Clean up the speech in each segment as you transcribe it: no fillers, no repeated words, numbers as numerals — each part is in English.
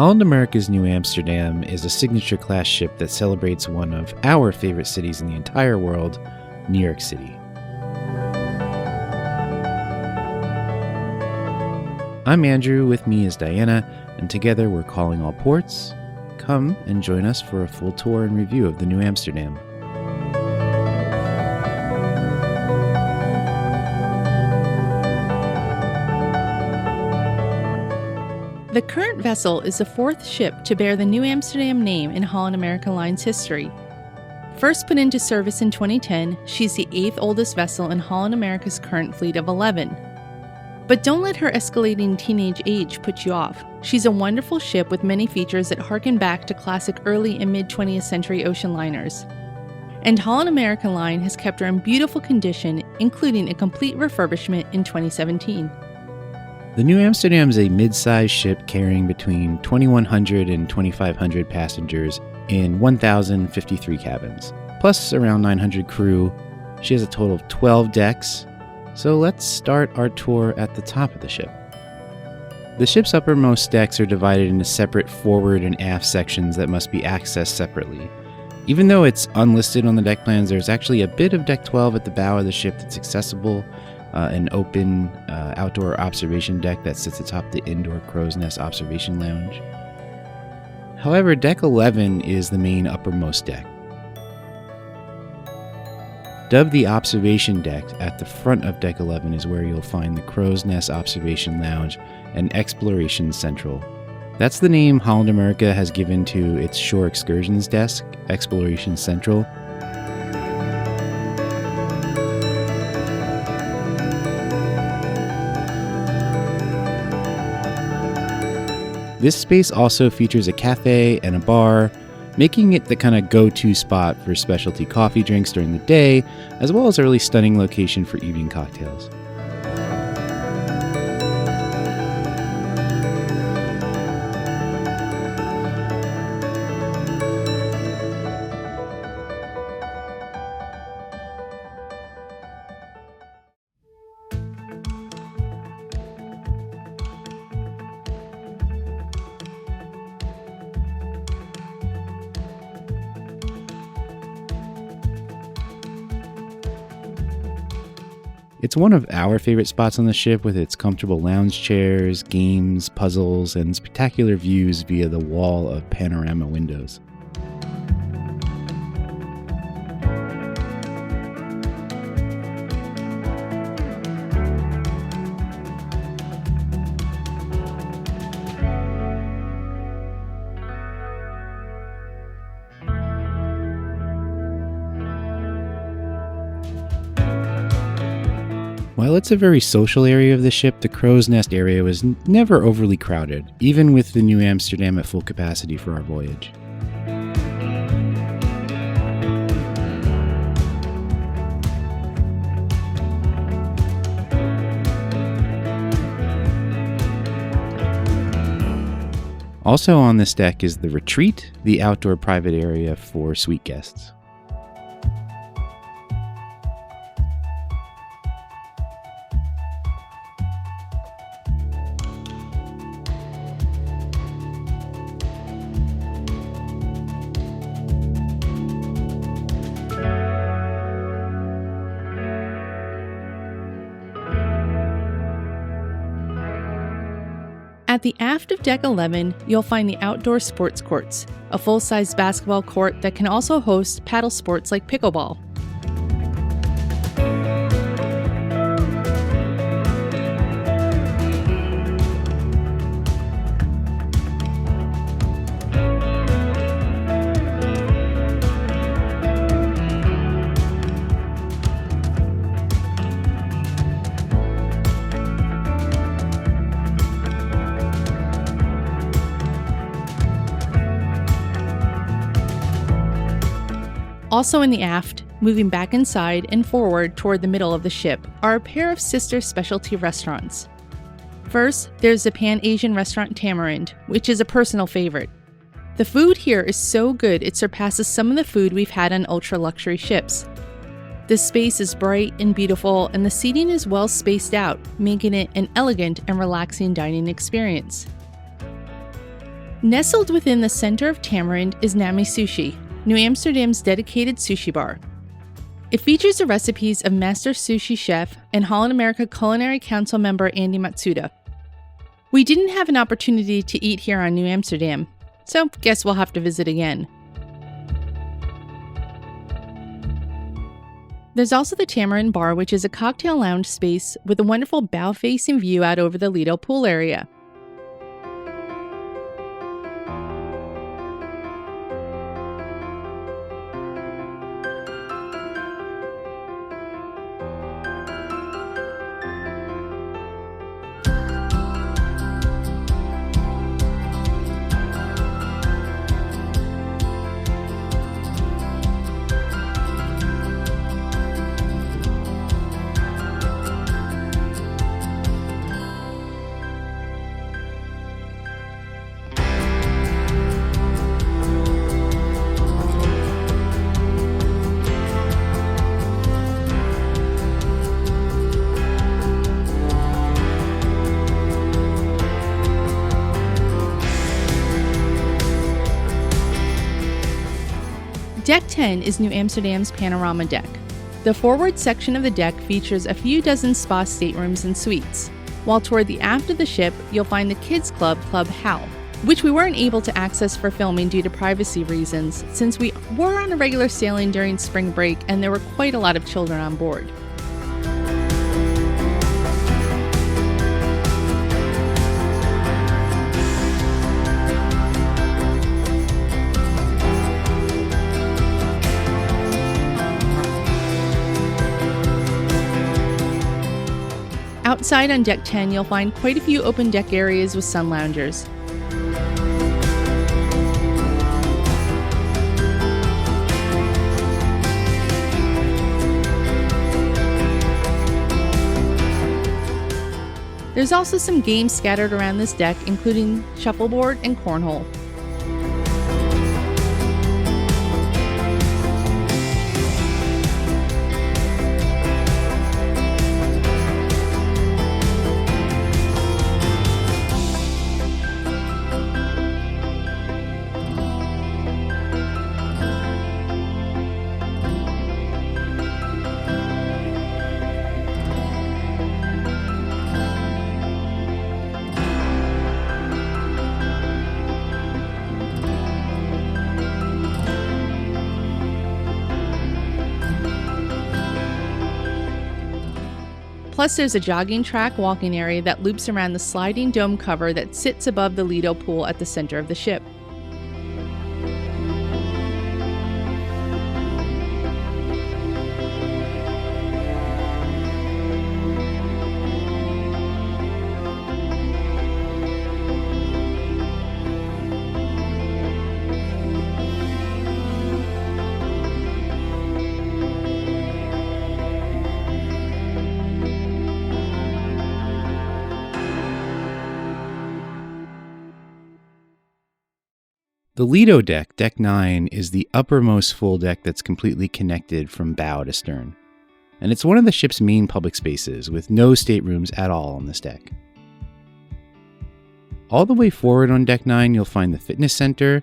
Holland America's Nieuw Amsterdam is a signature class ship that celebrates one of our favorite cities in the entire world, New York City. I'm Andrew, with me is Diana, and together we're calling all ports. Come and join us for a full tour and review of the Nieuw Amsterdam. The current vessel is the fourth ship to bear the Nieuw Amsterdam name in Holland America Line's history. First put into service in 2010, she's the 8th oldest vessel in Holland America's current fleet of 11. But don't let her escalating teenage age put you off. She's a wonderful ship with many features that harken back to classic early and mid-20th century ocean liners. And Holland America Line has kept her in beautiful condition, including a complete refurbishment in 2017. The Nieuw Amsterdam is a mid-size ship carrying between 2,100 and 2,500 passengers in 1,053 cabins, plus around 900 crew. She has a total of 12 decks, so let's start our tour at the top of the ship. The ship's uppermost decks are divided into separate forward and aft sections that must be accessed separately. Even though it's unlisted on the deck plans, there's actually a bit of Deck 12 at the bow of the ship that's accessible, an open outdoor observation deck that sits atop the indoor crow's nest observation lounge. However, Deck 11 is the main uppermost deck. Dubbed the observation deck, at the front of Deck 11 is where you'll find the crow's nest observation lounge and exploration central. That's the name Holland America has given to its shore excursions desk, Exploration Central. This space also features a cafe and a bar, making it the kind of go-to spot for specialty coffee drinks during the day, as well as a really stunning location for evening cocktails. It's one of our favorite spots on the ship, with its comfortable lounge chairs, games, puzzles, and spectacular views via the wall of panorama windows. While it's a very social area of the ship, the crow's nest area was never overly crowded, even with the Nieuw Amsterdam at full capacity for our voyage. Also on this deck is the retreat, the outdoor private area for suite guests. At the aft of Deck 11, you'll find the outdoor sports courts, a full-size basketball court that can also host paddle sports like pickleball. Also in the aft, moving back inside and forward toward the middle of the ship, are a pair of sister specialty restaurants. First, there's the Pan-Asian restaurant Tamarind, which is a personal favorite. The food here is so good it surpasses some of the food we've had on ultra-luxury ships. The space is bright and beautiful, and the seating is well spaced out, making it an elegant and relaxing dining experience. Nestled within the center of Tamarind is Nami Sushi, New Amsterdam's dedicated sushi bar. It features the recipes of master sushi chef and Holland America Culinary Council member Andy Matsuda. We didn't have an opportunity to eat here on New Amsterdam, so guess we'll have to visit again. There's also the Tamarind Bar, which is a cocktail lounge space with a wonderful bow-facing view out over the Lido pool area. Deck 10 is New Amsterdam's panorama deck. The forward section of the deck features a few dozen spa staterooms and suites, while toward the aft of the ship, you'll find the kids club, HAL, which we weren't able to access for filming due to privacy reasons, since we were on a regular sailing during spring break and there were quite a lot of children on board. Outside on Deck 10, you'll find quite a few open deck areas with sun loungers. There's also some games scattered around this deck, including shuffleboard and cornhole. Plus, there's a jogging track walking area that loops around the sliding dome cover that sits above the Lido pool at the center of the ship. The Lido deck, Deck 9, is the uppermost full deck that's completely connected from bow to stern. And it's one of the ship's main public spaces, with no staterooms at all on this deck. All the way forward on Deck 9, you'll find the fitness center,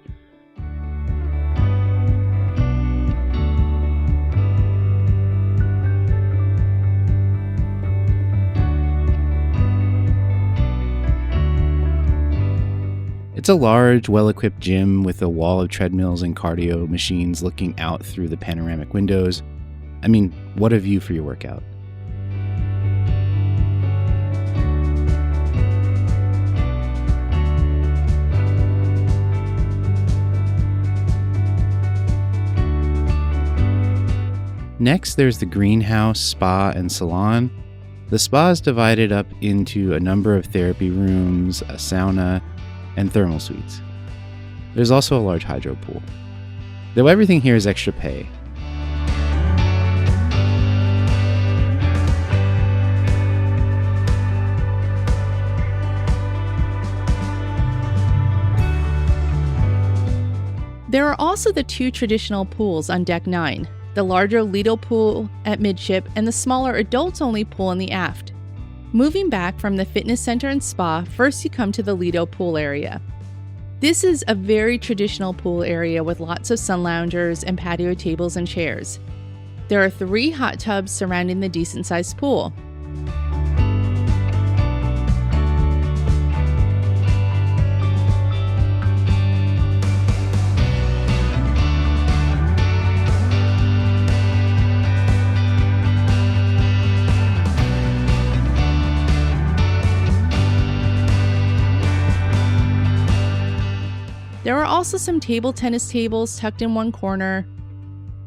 It's a large, well-equipped gym with a wall of treadmills and cardio machines looking out through the panoramic windows. I mean, what a view for your workout. Next, there's the greenhouse, spa, and salon. The spa is divided up into a number of therapy rooms, a sauna, and thermal suites. There's also a large hydro pool. Though everything here is extra pay. There are also the two traditional pools on Deck 9, the larger Lido pool at midship and the smaller adults-only pool in the aft. Moving back from the fitness center and spa, first you come to the Lido pool area. This is a very traditional pool area with lots of sun loungers and patio tables and chairs. There are 3 hot tubs surrounding the decent-sized pool. There are also some table tennis tables tucked in one corner.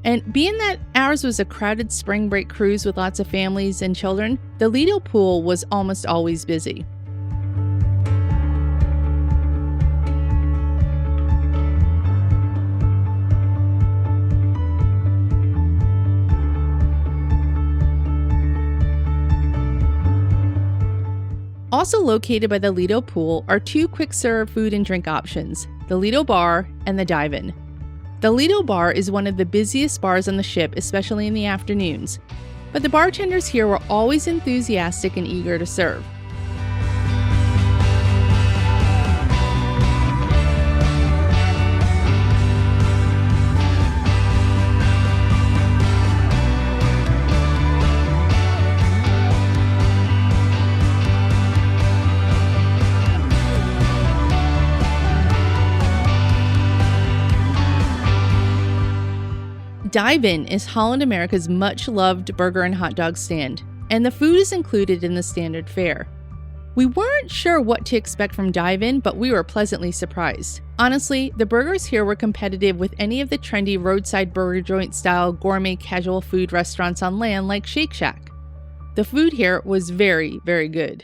And being that ours was a crowded spring break cruise with lots of families and children, the Lido pool was almost always busy. Also located by the Lido pool are 2 quick-serve food and drink options, the Lido Bar and the Dive-In. The Lido Bar is one of the busiest bars on the ship, especially in the afternoons, but the bartenders here were always enthusiastic and eager to serve. Dive-In is Holland America's much-loved burger and hot dog stand, and the food is included in the standard fare. We weren't sure what to expect from Dive-In, but we were pleasantly surprised. Honestly, the burgers here were competitive with any of the trendy roadside burger joint-style gourmet casual food restaurants on land like Shake Shack. The food here was very, very good.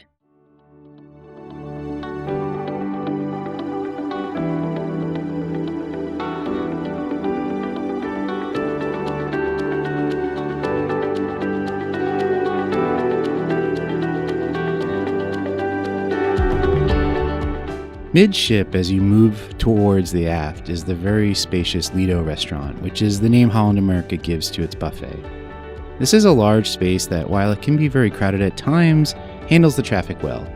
Midship, as you move towards the aft, is the very spacious Lido restaurant, which is the name Holland America gives to its buffet. This is a large space that, while it can be very crowded at times, handles the traffic well.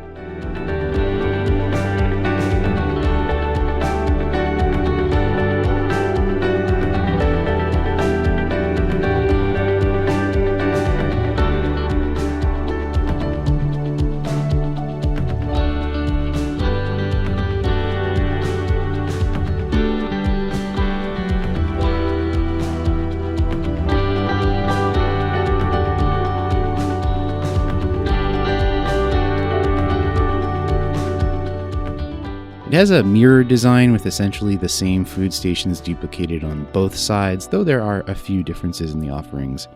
It has a mirror design with essentially the same food stations duplicated on both sides, though there are a few differences in the offerings.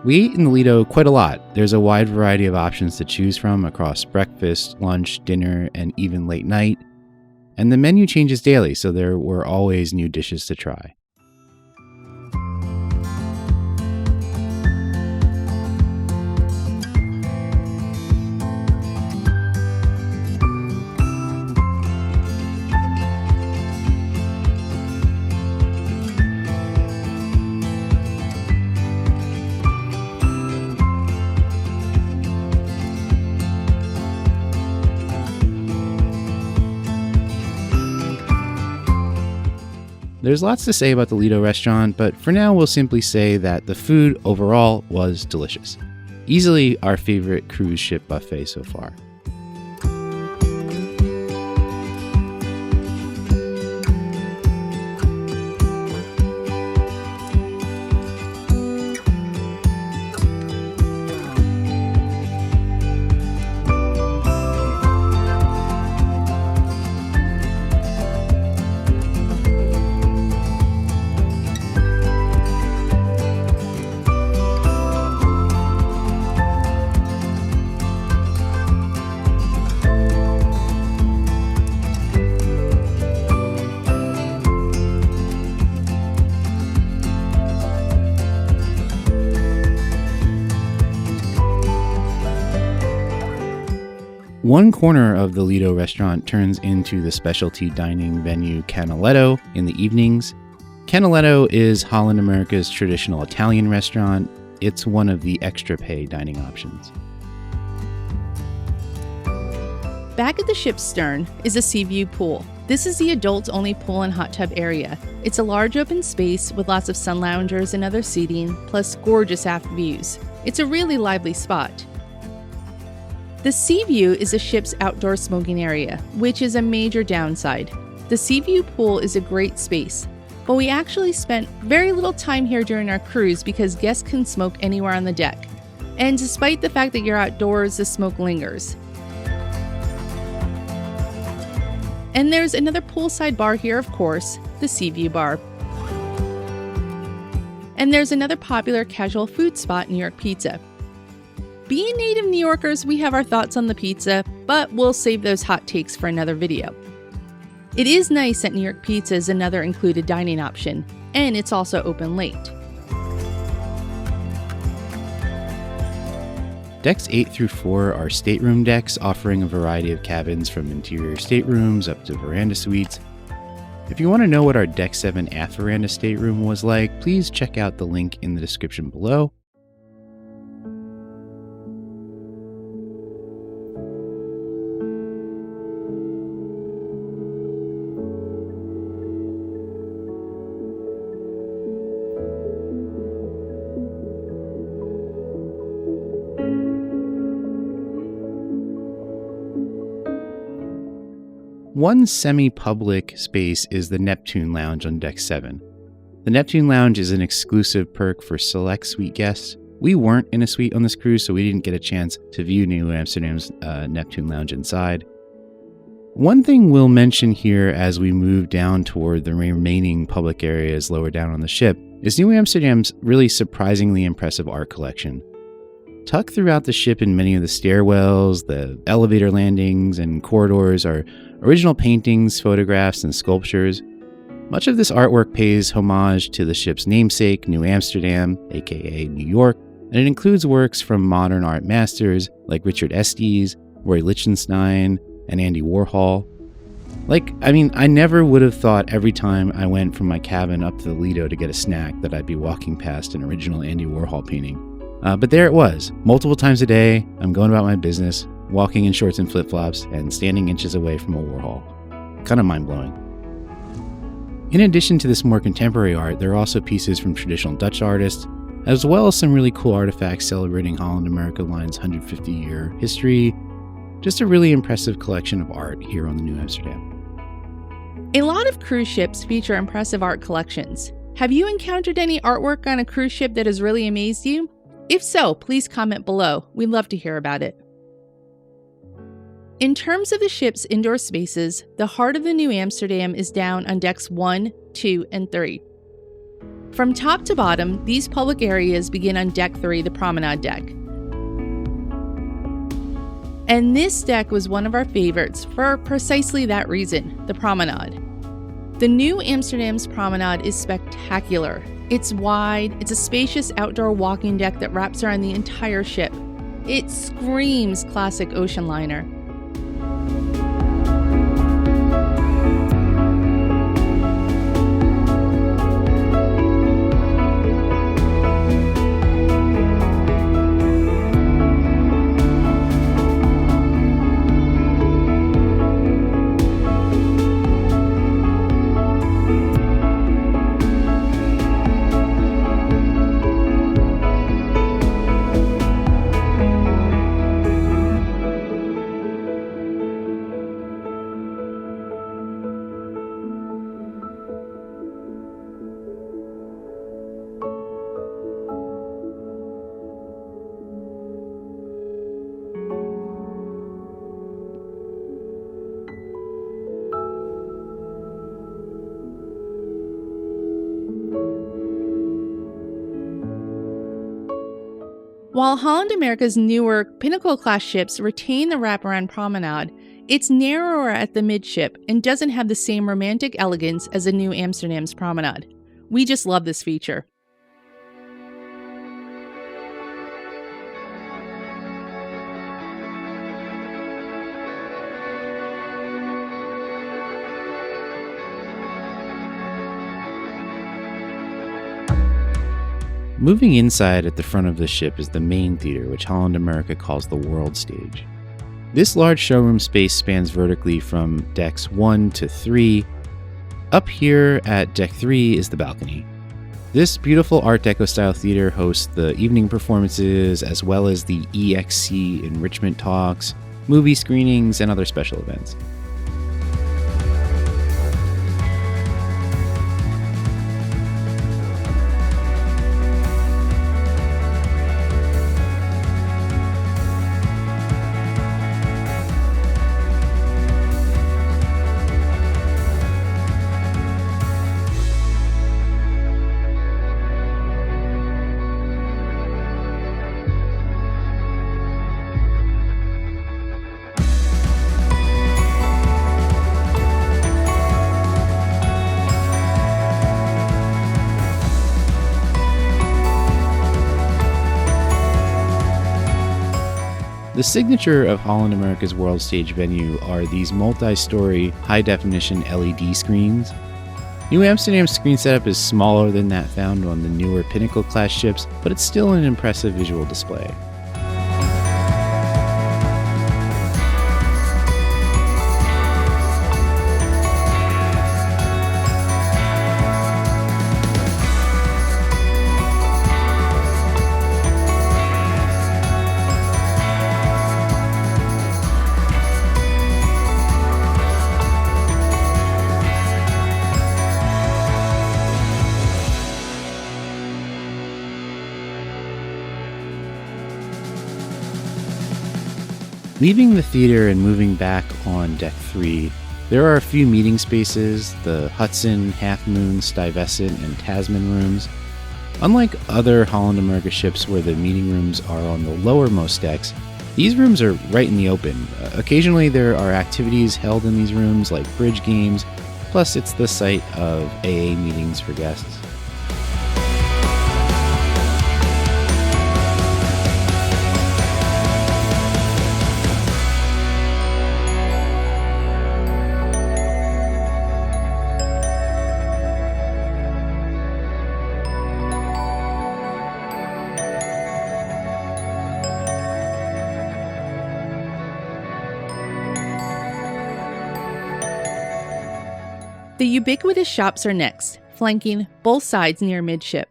We ate in the Lido quite a lot. There's a wide variety of options to choose from across breakfast, lunch, dinner, and even late night. And the menu changes daily, so there were always new dishes to try. There's lots to say about the Lido restaurant, but for now we'll simply say that the food overall was delicious. Easily our favorite cruise ship buffet so far. One corner of the Lido restaurant turns into the specialty dining venue Canaletto in the evenings. Canaletto is Holland America's traditional Italian restaurant. It's one of the extra pay dining options. Back at the ship's stern is a sea view pool. This is the adults-only pool and hot tub area. It's a large open space with lots of sun loungers and other seating, plus gorgeous aft views. It's a really lively spot. The sea view is the ship's outdoor smoking area, which is a major downside. The sea view pool is a great space, but we actually spent very little time here during our cruise because guests can smoke anywhere on the deck. And despite the fact that you're outdoors, the smoke lingers. And there's another poolside bar here, of course, the Sea View Bar. And there's another popular casual food spot, New York Pizza. Being native New Yorkers, we have our thoughts on the pizza, but we'll save those hot takes for another video. It is nice that New York Pizza is another included dining option, and it's also open late. Decks 8 through 4 are stateroom decks offering a variety of cabins from interior staterooms up to veranda suites. If you want to know what our Deck 7 aft veranda stateroom was like, please check out the link in the description below. One semi-public space is the Neptune Lounge on Deck 7. The Neptune Lounge is an exclusive perk for select suite guests. We weren't in a suite on this cruise, so we didn't get a chance to view New Amsterdam's Neptune Lounge inside. One thing we'll mention here as we move down toward the remaining public areas lower down on the ship is New Amsterdam's really surprisingly impressive art collection. Tucked throughout the ship in many of the stairwells, the elevator landings, and corridors are original paintings, photographs, and sculptures. Much of this artwork pays homage to the ship's namesake, New Amsterdam, aka New York, and it includes works from modern art masters like Richard Estes, Roy Lichtenstein, and Andy Warhol. I never would have thought every time I went from my cabin up to the Lido to get a snack that I'd be walking past an original Andy Warhol painting. But there it was. Multiple times a day, I'm going about my business, walking in shorts and flip-flops, and standing inches away from a Warhol. Kind of mind-blowing. In addition to this more contemporary art, there are also pieces from traditional Dutch artists, as well as some really cool artifacts celebrating Holland America Line's 150-year history. Just a really impressive collection of art here on the New Amsterdam. A lot of cruise ships feature impressive art collections. Have you encountered any artwork on a cruise ship that has really amazed you? If so, please comment below. We'd love to hear about it. In terms of the ship's indoor spaces, the heart of the New Amsterdam is down on decks 1, 2, and 3. From top to bottom, these public areas begin on deck 3, the promenade deck. And this deck was one of our favorites for precisely that reason, the promenade. The New Amsterdam's promenade is spectacular. It's wide, it's a spacious outdoor walking deck that wraps around the entire ship. It screams classic ocean liner. While Holland America's newer Pinnacle-class ships retain the wraparound promenade, it's narrower at the midship and doesn't have the same romantic elegance as the New Amsterdam's promenade. We just love this feature. Moving inside at the front of the ship is the main theater, which Holland America calls the World Stage. This large showroom space spans vertically from decks 1 to 3. Up here at deck 3 is the balcony. This beautiful Art Deco style theater hosts the evening performances as well as the EXC enrichment talks, movie screenings, and other special events. The signature of Holland America's World Stage venue are these multi-story, high-definition LED screens. New Amsterdam's screen setup is smaller than that found on the newer Pinnacle-class ships, but it's still an impressive visual display. Leaving the theater and moving back on deck 3, there are a few meeting spaces, the Hudson, Half Moon, Stuyvesant, and Tasman rooms. Unlike other Holland America ships where the meeting rooms are on the lowermost decks, these rooms are right in the open. Occasionally there are activities held in these rooms like bridge games, plus it's the site of AA meetings for guests. The ubiquitous shops are next, flanking both sides near midship.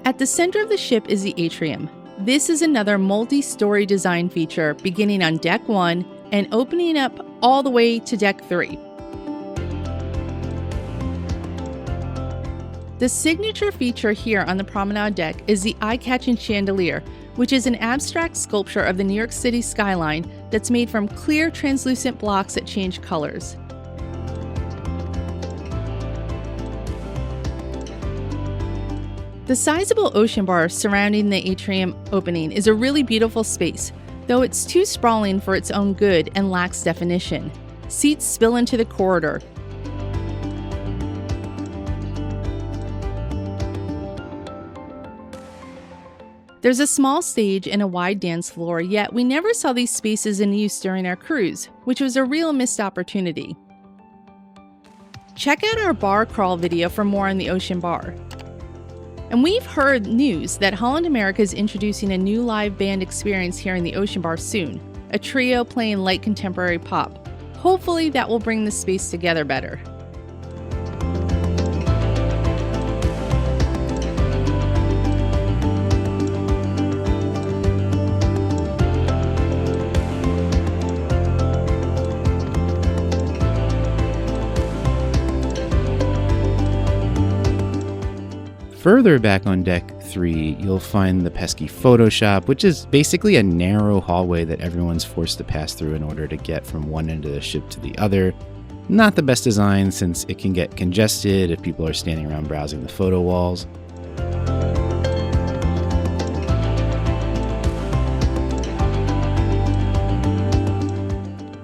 At the center of the ship is the atrium. This is another multi-story design feature beginning on deck 1 and opening up all the way to deck 3. The signature feature here on the promenade deck is the eye-catching chandelier, which is an abstract sculpture of the New York City skyline that's made from clear, translucent blocks that change colors. The sizable ocean bar surrounding the atrium opening is a really beautiful space, though it's too sprawling for its own good and lacks definition. Seats spill into the corridor. There's a small stage and a wide dance floor, yet we never saw these spaces in use during our cruise, which was a real missed opportunity. Check out our bar crawl video for more on the ocean bar. And we've heard news that Holland America is introducing a new live band experience here in the Ocean Bar soon, a trio playing light contemporary pop. Hopefully that will bring the space together better. Further back on deck 3, you'll find the pesky photo shop, which is basically a narrow hallway that everyone's forced to pass through in order to get from one end of the ship to the other. Not the best design, since it can get congested if people are standing around browsing the photo walls.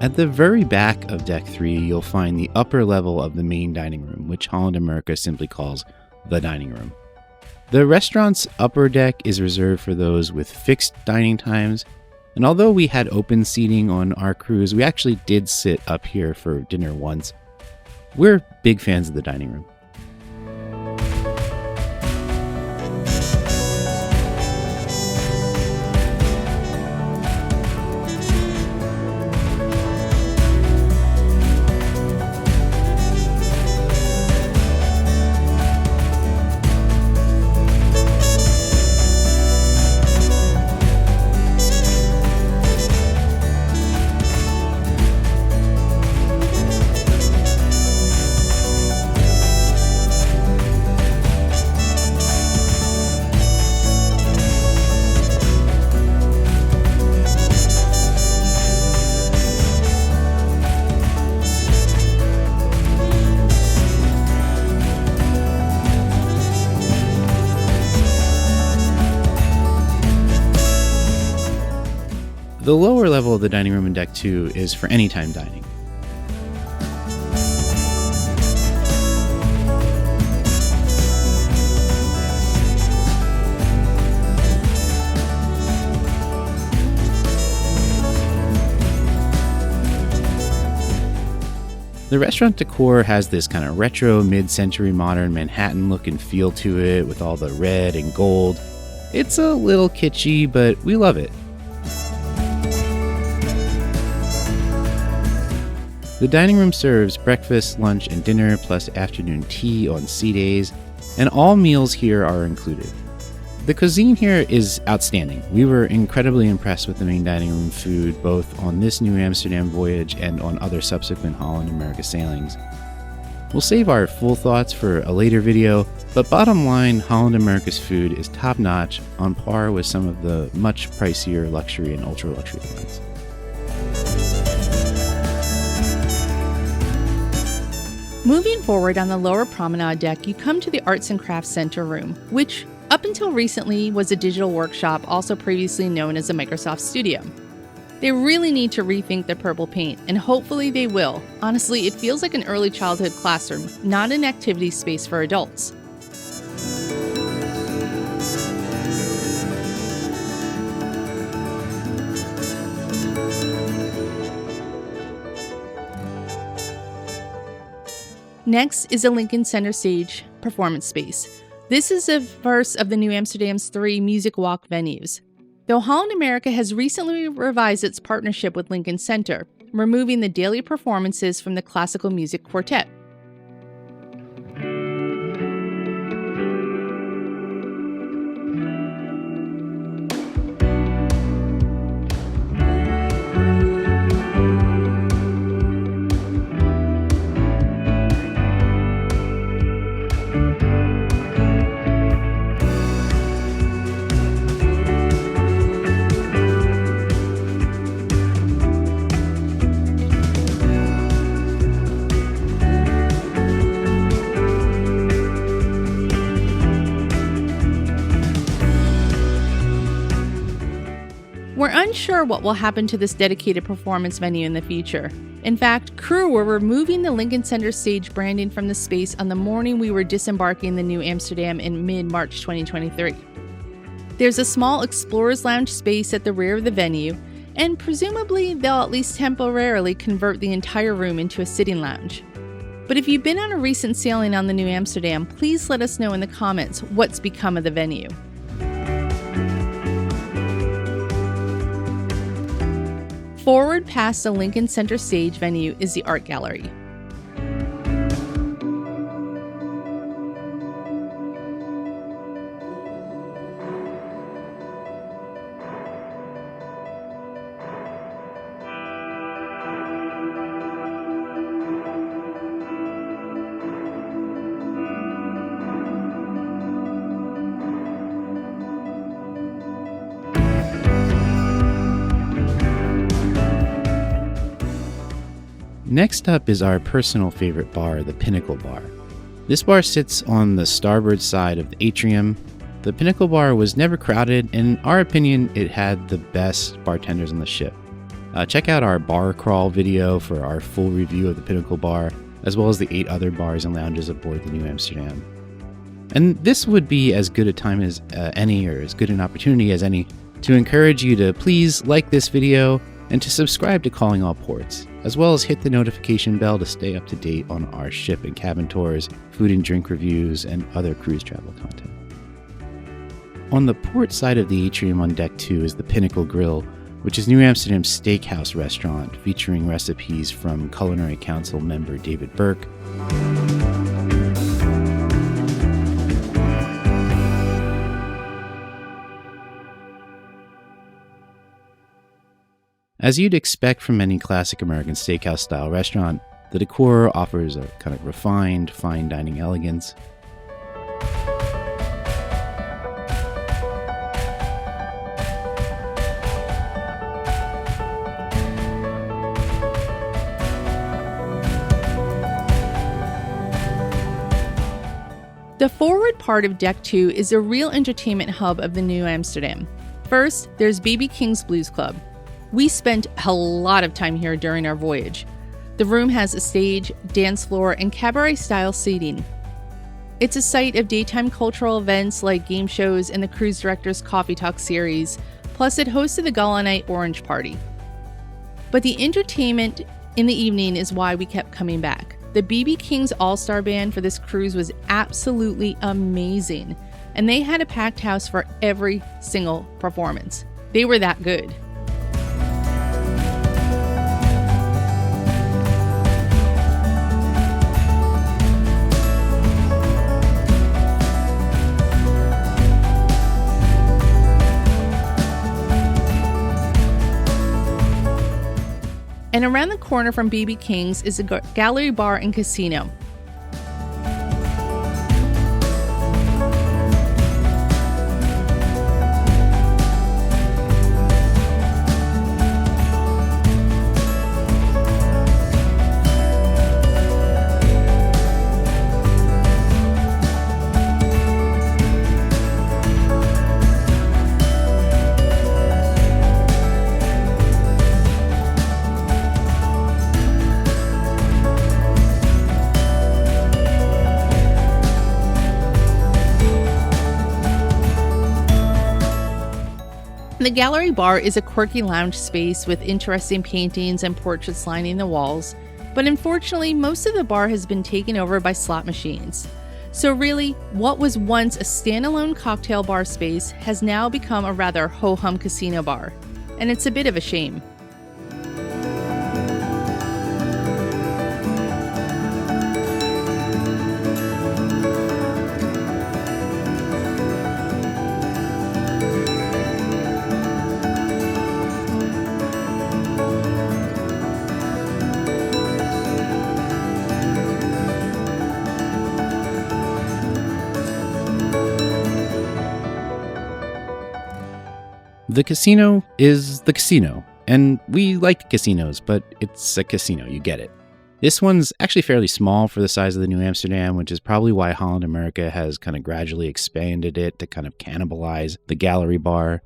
At the very back of deck 3, you'll find the upper level of the main dining room, which Holland America simply calls the dining room. The restaurant's upper deck is reserved for those with fixed dining times, and although we had open seating on our cruise, we actually did sit up here for dinner once. We're big fans of the dining room. The lower level of the dining room in deck 2 is for anytime dining. The restaurant decor has this kind of retro mid-century modern Manhattan look and feel to it, with all the red and gold. It's a little kitschy, but we love it. The dining room serves breakfast, lunch, and dinner, plus afternoon tea on sea days, and all meals here are included. The cuisine here is outstanding. We were incredibly impressed with the main dining room food, both on this New Amsterdam voyage and on other subsequent Holland America sailings. We'll save our full thoughts for a later video, but bottom line, Holland America's food is top-notch, on par with some of the much pricier luxury and ultra-luxury lines. Moving forward on the lower promenade deck, you come to the Arts and Crafts Center room, which up until recently was a digital workshop, also previously known as a Microsoft Studio. They really need to rethink their purple paint, and hopefully they will. Honestly, it feels like an early childhood classroom, not an activity space for adults. Next is a Lincoln Center Stage performance space. This is the first of the New Amsterdam's 3 music walk venues. Though Holland America has recently revised its partnership with Lincoln Center, removing the daily performances from the classical music quartet. We're unsure what will happen to this dedicated performance venue in the future. In fact, crew were removing the Lincoln Center stage branding from the space on the morning we were disembarking the New Amsterdam in mid-March 2023. There's a small Explorers Lounge space at the rear of the venue, and presumably they'll at least temporarily convert the entire room into a sitting lounge. But if you've been on a recent sailing on the Nieuw Amsterdam, please let us know in the comments what's become of the venue. Forward past the Lincoln Center Stage venue is the art gallery. Next up is our personal favorite bar, the Pinnacle Bar. This bar sits on the starboard side of the atrium. The Pinnacle Bar was never crowded, and in our opinion, it had the best bartenders on the ship. Check out our bar crawl video for our full review of the Pinnacle Bar, as well as the 8 other bars and lounges aboard the Nieuw Amsterdam. And this would be as good a time as any, or as good an opportunity as any, to encourage you to please like this video and to subscribe to Calling All Ports, as well as hit the notification bell to stay up to date on our ship and cabin tours, food and drink reviews, and other cruise travel content. On the port side of the atrium on Deck 2 is the Pinnacle Grill, which is Nieuw Amsterdam's steakhouse restaurant featuring recipes from Culinary Council member David Burke. As you'd expect from any classic American steakhouse-style restaurant, the decor offers a kind of refined, fine dining elegance. The forward part of Deck 2 is a real entertainment hub of the Nieuw Amsterdam. First, there's BB King's Blues Club. We spent a lot of time here during our voyage. The room has a stage, dance floor, and cabaret-style seating. It's a site of daytime cultural events like game shows and the cruise director's Coffee Talk series, plus it hosted the Gala Night Orange Party. But the entertainment in the evening is why we kept coming back. The BB King's All-Star Band for this cruise was absolutely amazing, and they had a packed house for every single performance. They were that good. And around the corner from BB King's is a gallery bar and casino. The gallery bar is a quirky lounge space with interesting paintings and portraits lining the walls, but unfortunately most of the bar has been taken over by slot machines. So really, what was once a standalone cocktail bar space has now become a rather ho-hum casino bar, and it's a bit of a shame. The casino is the casino, and we like casinos, but it's a casino, you get it. This one's actually fairly small for the size of the Nieuw Amsterdam, which is probably why Holland America has kind of gradually expanded it to kind of cannibalize the gallery bar.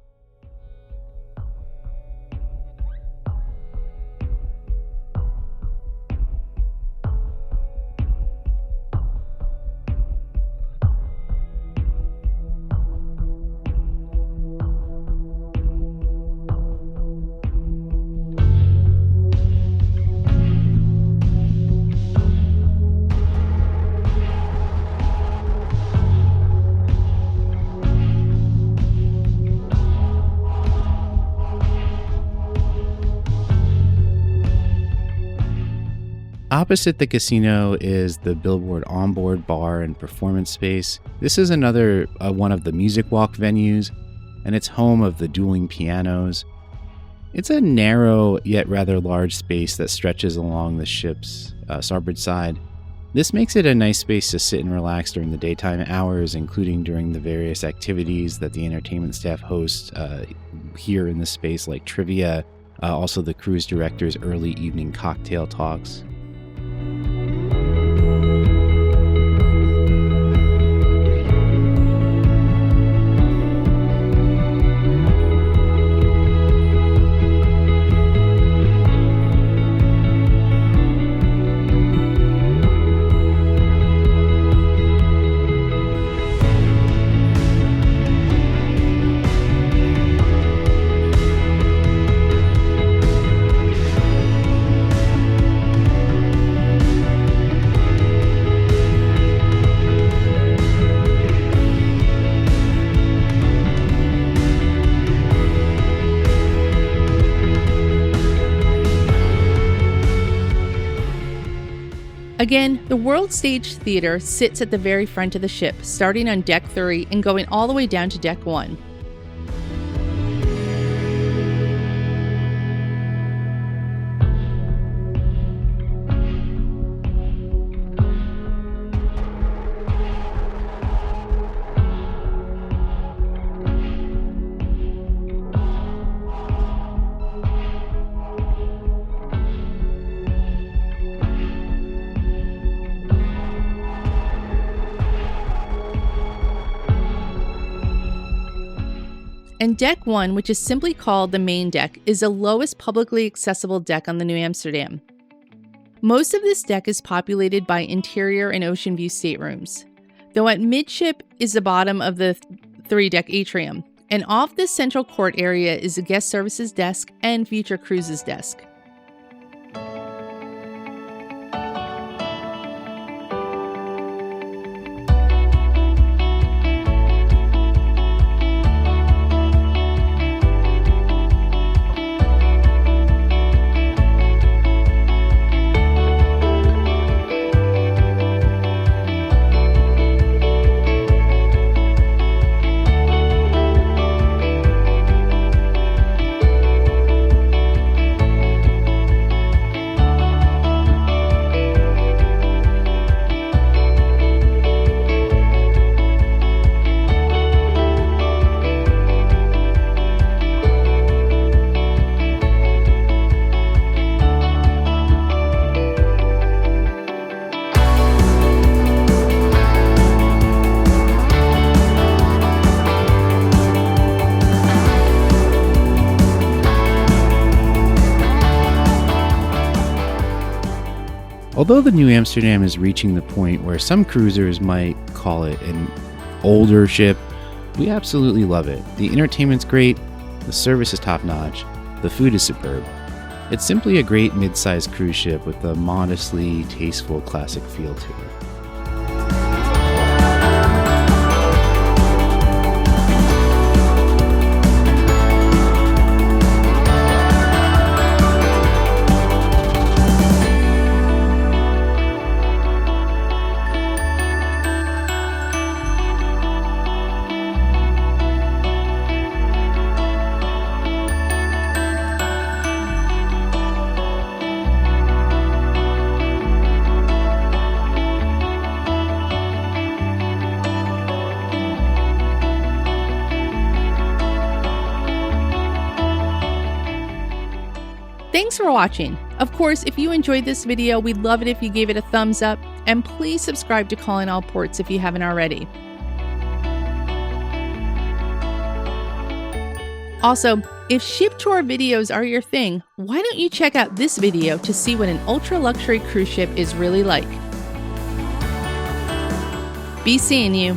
Opposite the casino is the billboard onboard bar and performance space. This is another one of the music walk venues, and it's home of the dueling pianos. It's a narrow yet rather large space that stretches along the ship's starboard side. This makes it a nice space to sit and relax during the daytime hours, including during the various activities that the entertainment staff hosts here in the space, like trivia, also the cruise director's early evening cocktail talks. Again, the World Stage Theater sits at the very front of the ship, starting on Deck 3 and going all the way down to Deck 1. And Deck 1, which is simply called the main deck, is the lowest publicly accessible deck on the Nieuw Amsterdam. Most of this deck is populated by interior and ocean view staterooms, though at midship is the bottom of the 3-deck atrium, and off this central court area is the guest services desk and future cruises desk. Although the Nieuw Amsterdam is reaching the point where some cruisers might call it an older ship, we absolutely love it. The entertainment's great, the service is top-notch, the food is superb. It's simply a great mid-sized cruise ship with a modestly tasteful classic feel to it. Thanks for watching. Of course, if you enjoyed this video, we'd love it if you gave it a thumbs up, and please subscribe to Calling All Ports if you haven't already. Also, if ship tour videos are your thing, why don't you check out this video to see what an ultra-luxury cruise ship is really like. Be seeing you.